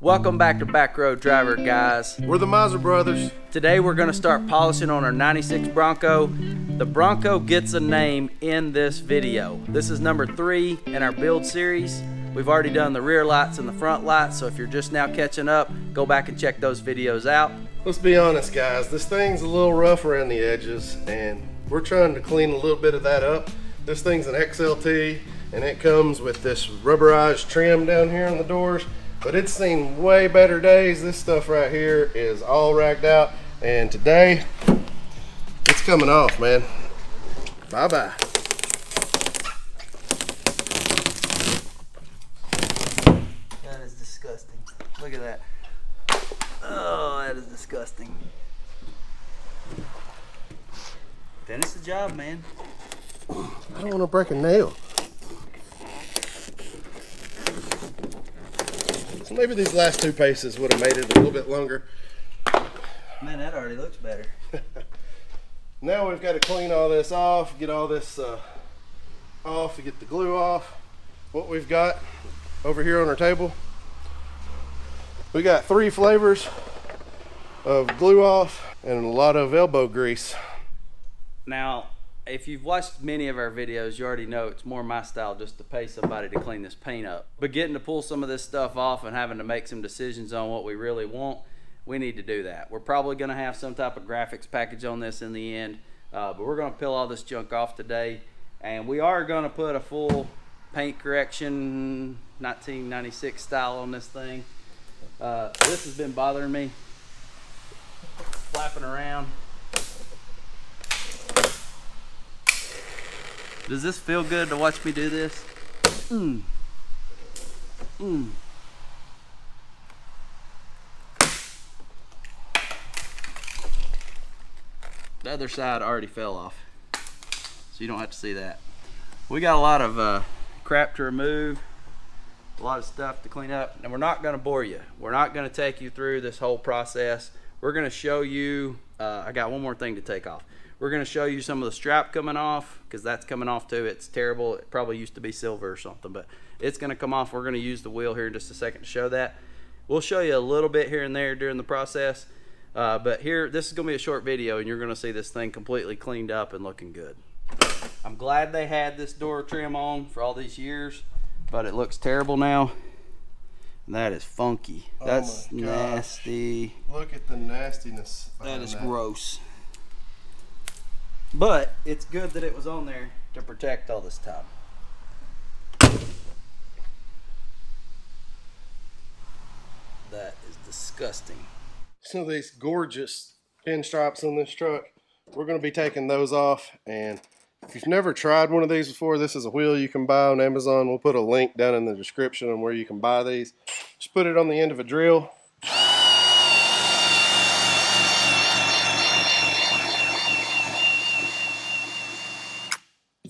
Welcome back to Backroad Driver, guys. We're the Miser Brothers. Today we're going to start polishing on our 96 Bronco. The Bronco gets a name in this video. This is number 3 in our build series. We've already done the rear lights and the front lights, so if you're just now catching up, go back and check those videos out. Let's be honest, guys. This thing's a little rough around the edges, and we're trying to clean a little bit of that up. This thing's an XLT, and it comes with this rubberized trim down here on the doors. But it's seen way better days. This stuff right here is all ragged out, and today it's coming off, man. Bye-bye. That is disgusting. Look at that. Oh, that is disgusting. Finish the job, man. I don't want to break a nail. So maybe these last 2 paces would have made it a little bit longer. Man, that already looks better. Now we've got to clean all this off, get all this off to get the glue off. What we've got over here on our table, we got 3 flavors of glue off and a lot of elbow grease. Now, if you've watched many of our videos, you already know it's more my style just to pay somebody to clean this paint up. But getting to pull some of this stuff off and having to make some decisions on what we really want, we need to do that. We're probably going to have some type of graphics package on this in the end, but we're going to peel all this junk off today. And we are going to put a full paint correction 1996 style on this thing. This has been bothering me, flapping around. Does this feel good to watch me do this? The other side already fell off, so you don't have to see that. We got a lot of crap to remove, a lot of stuff to clean up, and we're not going to bore you. We're not going to take you through this whole process. We're going to show you, I got one more thing to take off. We're going to show you some of the strap coming off, because that's coming off too. It's terrible. It probably used to be silver or something, but it's going to come off. We're going to use the wheel here in just a second to show that. We'll show you a little bit here and there during the process, but here, this is going to be a short video, and you're going to see this thing completely cleaned up and looking good. I'm glad they had this door trim on for all these years, but it looks terrible now. That is funky. That's nasty. Look at the nastiness. That is gross. But it's good that it was on there to protect all this time. That is disgusting. Some of these gorgeous pinstripes on this truck, we're going to be taking those off. And if you've never tried one of these before, this is a wheel you can buy on Amazon. We'll put a link down in the description on where you can buy these. Just put it on the end of a drill.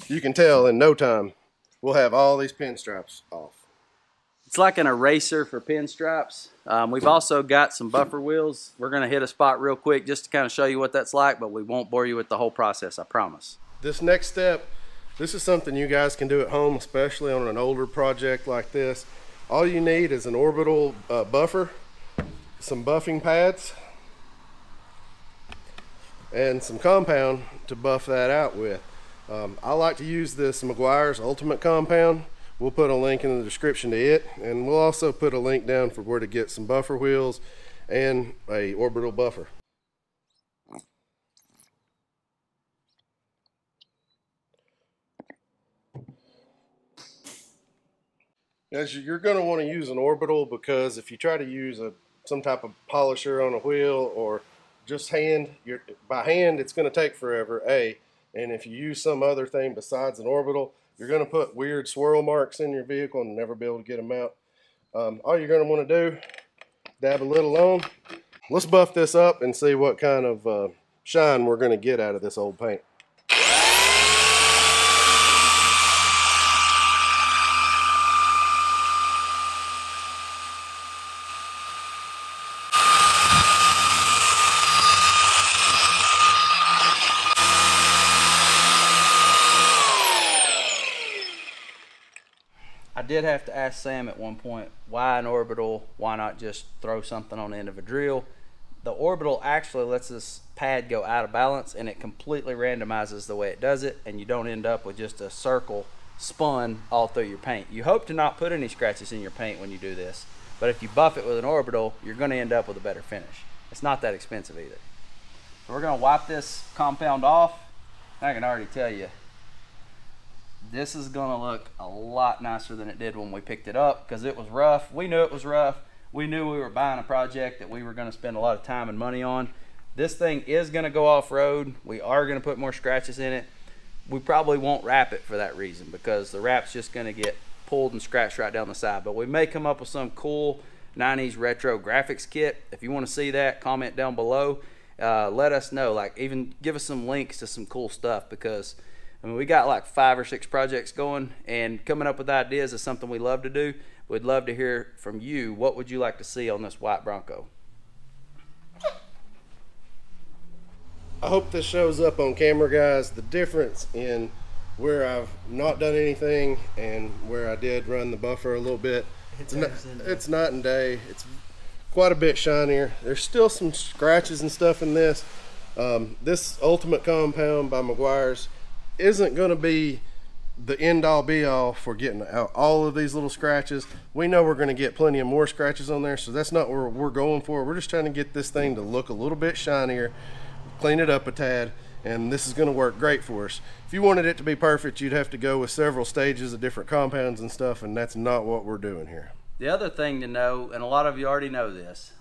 You can tell in no time we'll have all these pinstripes off. It's like an eraser for pinstripes. We've also got some buffer wheels. We're going to hit a spot real quick just to kind of show you what that's like, but we won't bore you with the whole process, I promise. This next step, this is something you guys can do at home, especially on an older project like this. All you need is an orbital buffer, some buffing pads, and some compound to buff that out with. I like to use this Meguiar's Ultimate Compound. We'll put a link in the description to it, and we'll also put a link down for where to get some buffer wheels and a orbital buffer. As you're going to want to use an orbital, because if you try to use some type of polisher on a wheel or just by hand, it's going to take forever, and if you use some other thing besides an orbital, you're going to put weird swirl marks in your vehicle and never be able to get them out. All you're going to want to do, dab a little on. Let's buff this up and see what kind of shine we're going to get out of this old paint. did have to ask Sam at one point, why an orbital? Why not just throw something on the end of a drill? The orbital actually lets this pad go out of balance, and it completely randomizes the way it does it, and you don't end up with just a circle spun all through your paint. You hope to not put any scratches in your paint when you do this, but if you buff it with an orbital, you're going to end up with a better finish. It's not that expensive either. So we're going to wipe this compound off. I can already tell you, this is going to look a lot nicer than it did when we picked it up, because it was rough. We knew it was rough. We knew we were buying a project that we were going to spend a lot of time and money on. This thing is going to go off-road. We are going to put more scratches in it. We probably won't wrap it for that reason, because the wrap's just going to get pulled and scratched right down the side. But we may come up with some cool 90s retro graphics kit. If you want to see that, comment down below. Let us know. Like, even give us some links to some cool stuff, because I mean, we got like 5 or 6 projects going, and coming up with ideas is something we love to do. We'd love to hear from you. What would you like to see on this white Bronco? I hope this shows up on camera, guys, the difference in where I've not done anything and where I did run the buffer a little bit. It's night and day. It's quite a bit shinier. There's still some scratches and stuff in this. This Ultimate Compound by Meguiar's isn't going to be the end-all be-all for getting out all of these little scratches. We know we're going to get plenty of more scratches on there, so that's not what we're going for. We're just trying to get this thing to look a little bit shinier, clean it up a tad, and this is going to work great for us. If you wanted it to be perfect, you'd have to go with several stages of different compounds and stuff, and that's not what we're doing here. The other thing to know, and a lot of you already know this,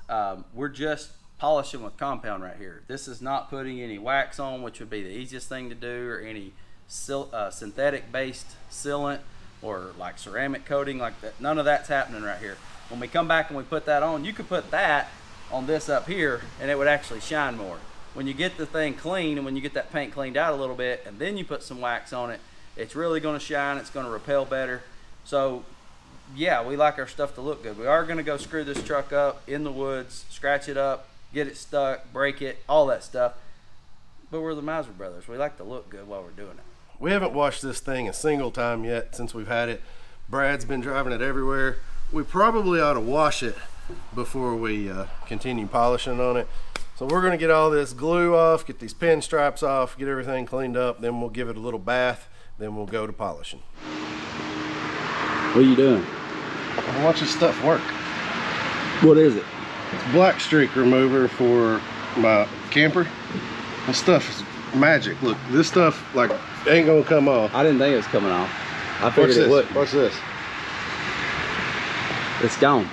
we're just polishing with compound right here. This is not putting any wax on, which would be the easiest thing to do, or any synthetic based sealant or like ceramic coating like that. None of that's happening right here. When we come back and we put that on, you could put that on this up here and it would actually shine more. When you get the thing clean and when you get that paint cleaned out a little bit and then you put some wax on it, it's really going to shine. It's going to repel better. So yeah, we like our stuff to look good. We are going to go screw this truck up in the woods, scratch it up, get it stuck, break it, all that stuff. But we're the Miser brothers. We like to look good while we're doing it. We haven't washed this thing a single time yet since we've had it. Brad's been driving it everywhere. We probably ought to wash it before we continue polishing on it. So we're going to get all this glue off, get these pinstripes off, get everything cleaned up, then we'll give it a little bath, then we'll go to polishing. What are you doing? I'm watching stuff work. What is it? It's black streak remover for my camper. This stuff is magic. Look, this stuff like ain't gonna come off. I didn't think it was coming off. I figured it would. Watch this. It's gone.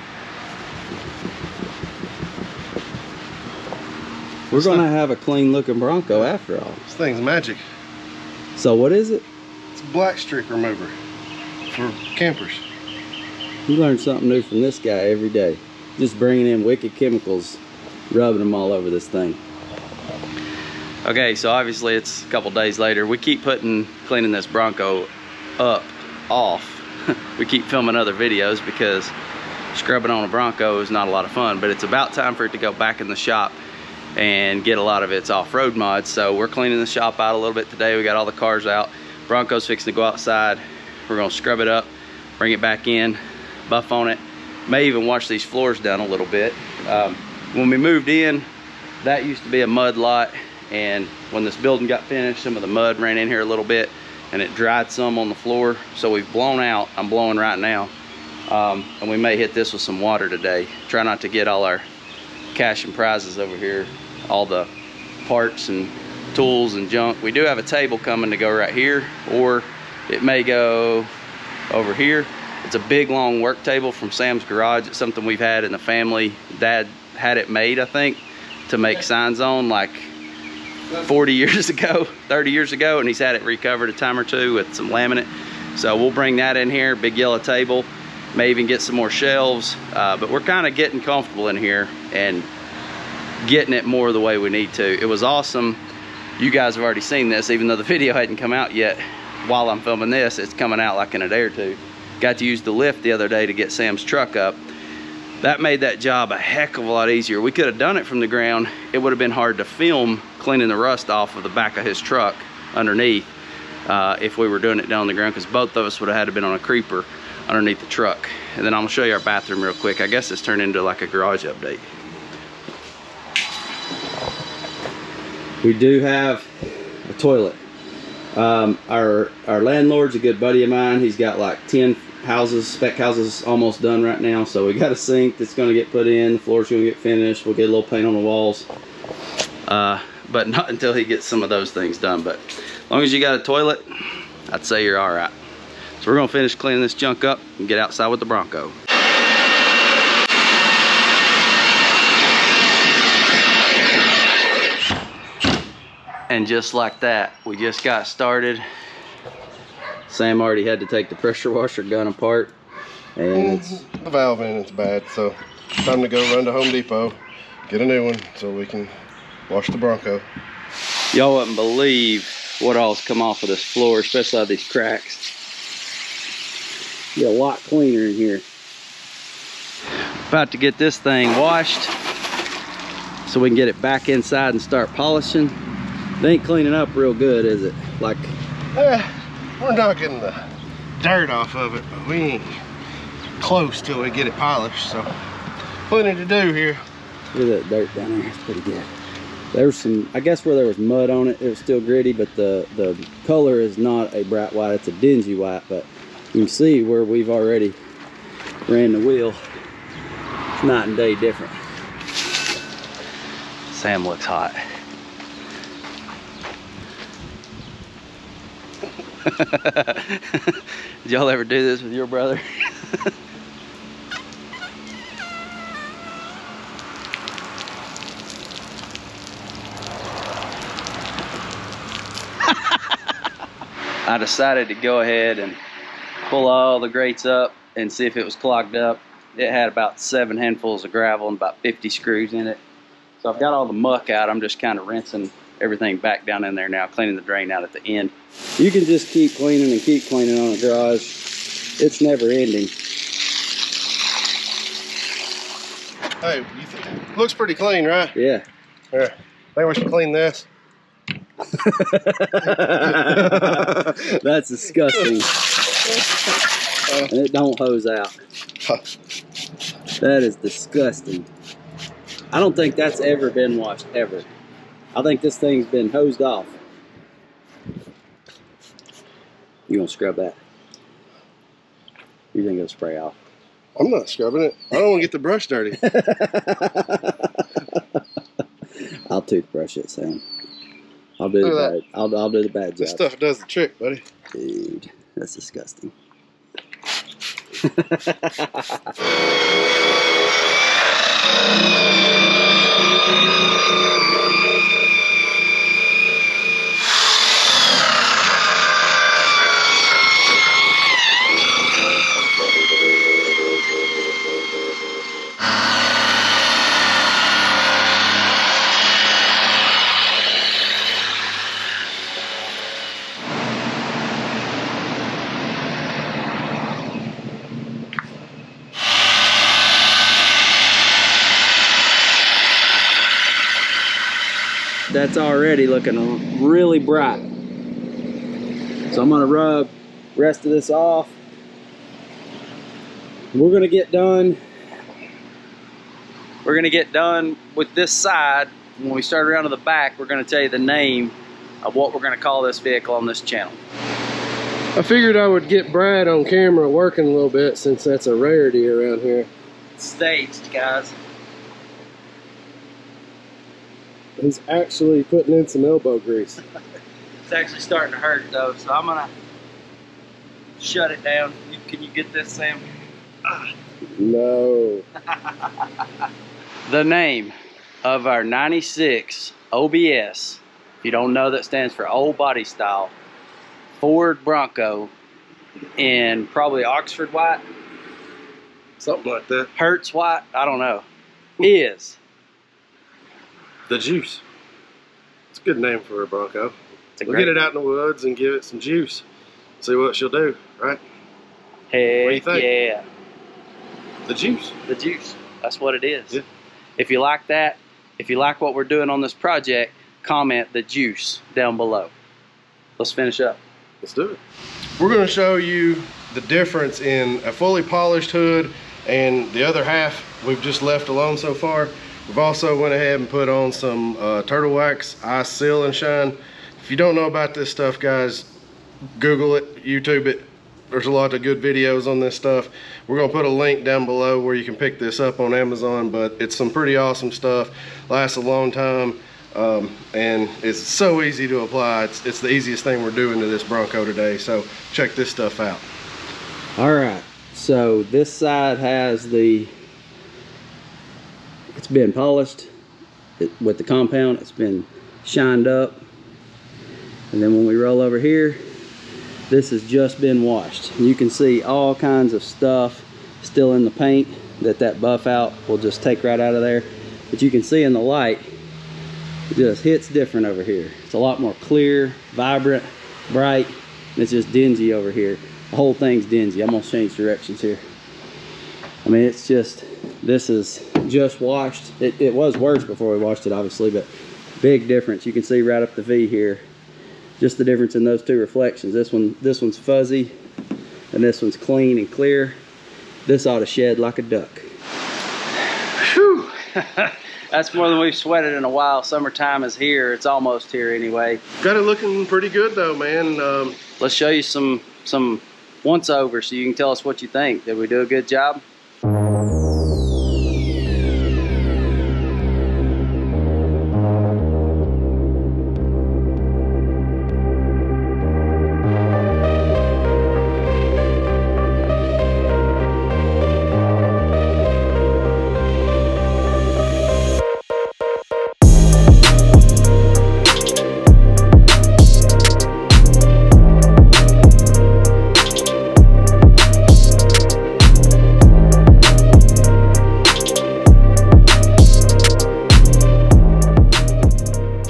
We're gonna have a clean looking Bronco after all. This thing's magic. So what is it? It's black streak remover for campers. You learn something new from this guy every day. Just bringing in wicked chemicals, rubbing them all over this thing. Okay, so obviously it's a couple days later. We keep cleaning this Bronco up, off. We keep filming other videos because scrubbing on a Bronco is not a lot of fun, but it's about time for it to go back in the shop and get a lot of its off-road mods. So we're cleaning the shop out a little bit today. We got all the cars out. Bronco's fixing to go outside. We're gonna scrub it up, bring it back in, buff on it. May even wash these floors down a little bit. When we moved in, that used to be a mud lot. And when this building got finished, some of the mud ran in here a little bit and it dried some on the floor. So we've blown out. I'm blowing right now. And we may hit this with some water today. Try not to get all our cash and prizes over here, all the parts and tools and junk. We do have a table coming to go right here, or it may go over here. It's a big long work table from Sam's garage. It's something we've had in the family. Dad had it made, I think, to make signs on like 40 years ago, 30 years ago, and he's had it recovered a time or two with some laminate. So we'll bring that in here, big yellow table, may even get some more shelves, but we're kind of getting comfortable in here and getting it more the way we need to. It was awesome. You guys have already seen this, even though the video hadn't come out yet. While I'm filming this, it's coming out like in a day or two. Got to use the lift the other day to get Sam's truck up. That made that job a heck of a lot easier. We could have done it from the ground. It would have been hard to film cleaning the rust off of the back of his truck underneath if we were doing it down on the ground, because both of us would have had to been on a creeper. underneath the truck. And then I'm gonna show you our bathroom real quick. I guess it's turned into like a garage update. We do have a toilet. Our landlord's a good buddy of mine. He's got like 10 houses, spec houses almost done right now. So we got a sink that's gonna get put in, the floor's gonna get finished, we'll get a little paint on the walls. But not until he gets some of those things done. But as long as you got a toilet, I'd say you're all right. So we're gonna finish cleaning this junk up and get outside with the Bronco. And just like that, we just got started. Sam already had to take the pressure washer gun apart. And the valve in it's bad, so time to go run to Home Depot, get a new one so we can wash the Bronco. Y'all wouldn't believe what all's come off of this floor, especially out of these cracks. Get a lot cleaner in here. About to get this thing washed so we can get it back inside and start polishing. It ain't cleaning up real good, is it? Like, we're not getting the dirt off of it, but we ain't close till we get it polished, so plenty to do here. Look at that dirt down there, it's pretty good. There's some, I guess where there was mud on it, it was still gritty, but the color is not a bright white, it's a dingy white, but you can see where we've already ran the wheel. It's night and day different. Sam looks hot. Did y'all ever do this with your brother? I decided to go ahead and pull all the grates up and see if it was clogged up. It had about 7 handfuls of gravel and about 50 screws in it. So I've got all the muck out. I'm just kind of rinsing everything back down in there now, cleaning the drain out at the end. You can just keep cleaning and keep cleaning on a garage. It's never ending. Hey, looks pretty clean, right? Yeah. Here, I think we should clean this. That's disgusting. And it don't hose out. That is disgusting. I don't think that's ever been washed, ever. I think this thing's been hosed off. You gonna scrub that? You think it'll spray off? I'm not scrubbing it. I don't want to get the brush dirty. I'll toothbrush it, Sam. I'll do the bad. I'll do the bad job. This stuff does the trick, buddy. Dude, that's disgusting. That's already looking really bright. So I'm gonna rub the rest of this off. We're gonna get done. We're gonna get done with this side. When we start around to the back, we're gonna tell you the name of what we're gonna call this vehicle on this channel. I figured I would get Brad on camera working a little bit since that's a rarity around here. Staged, guys. He's actually putting in some elbow grease. It's actually starting to hurt though, so I'm gonna shut it down. Can you get this, Sam? No. The name of our 96 OBS, if you don't know, that stands for Old Body Style, Ford Bronco in probably Oxford white, Something like that. Hertz white, I don't know, is The Juice. It's a good name for a Bronco. We'll great get it out in the woods and give it some juice. See what she'll do, right? Heck, What do you think? yeah. The Juice. The Juice. That's what it is. Yeah. If you like that, if you like what we're doing on this project, comment The Juice down below. Let's finish up. Let's do it. We're going to show you the difference in a fully polished hood and the other half we've just left alone so far. We've also went ahead and put on some turtle wax ice seal and shine. If you don't know about this stuff, guys, Google it, YouTube it. There's a lot of good videos on this stuff. We're gonna put a link down below where you can pick this up on Amazon, but it's some pretty awesome stuff. Lasts a long time, and it's so easy to apply. It's the easiest thing we're doing to this Bronco today, so check this stuff out. All right, so this side has it's been polished with the compound. It's been shined up, and then when we roll over here, this has just been washed. You can see all kinds of stuff still in the paint that buff out will just take right out of there. But you can see in the light, it just hits different over here. It's a lot more clear, vibrant, bright, and it's just dingy over here. The whole thing's dingy. I'm gonna change directions here. I mean, it's just, this is just washed. It was worse before we washed it, obviously, but big difference. You can see right up the V here. Just the difference in those two reflections. This one's fuzzy, and this one's clean and clear. This ought to shed like a duck. Whew. That's more than we've sweated in a while. Summertime is here. It's almost here anyway. Got it looking pretty good though, man. Let's show you some once over so you can tell us what you think. Did we do a good job?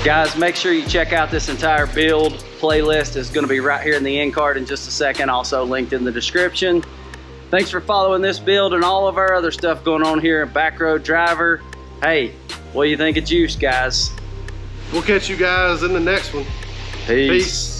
Guys, make sure you check out this entire build playlist. It's going to be right here in the end card in just a second, also linked in the description. Thanks for following this build and all of our other stuff going on here at Backroad Driver. Hey, what do you think of Juice, guys? We'll catch you guys in the next one. Peace.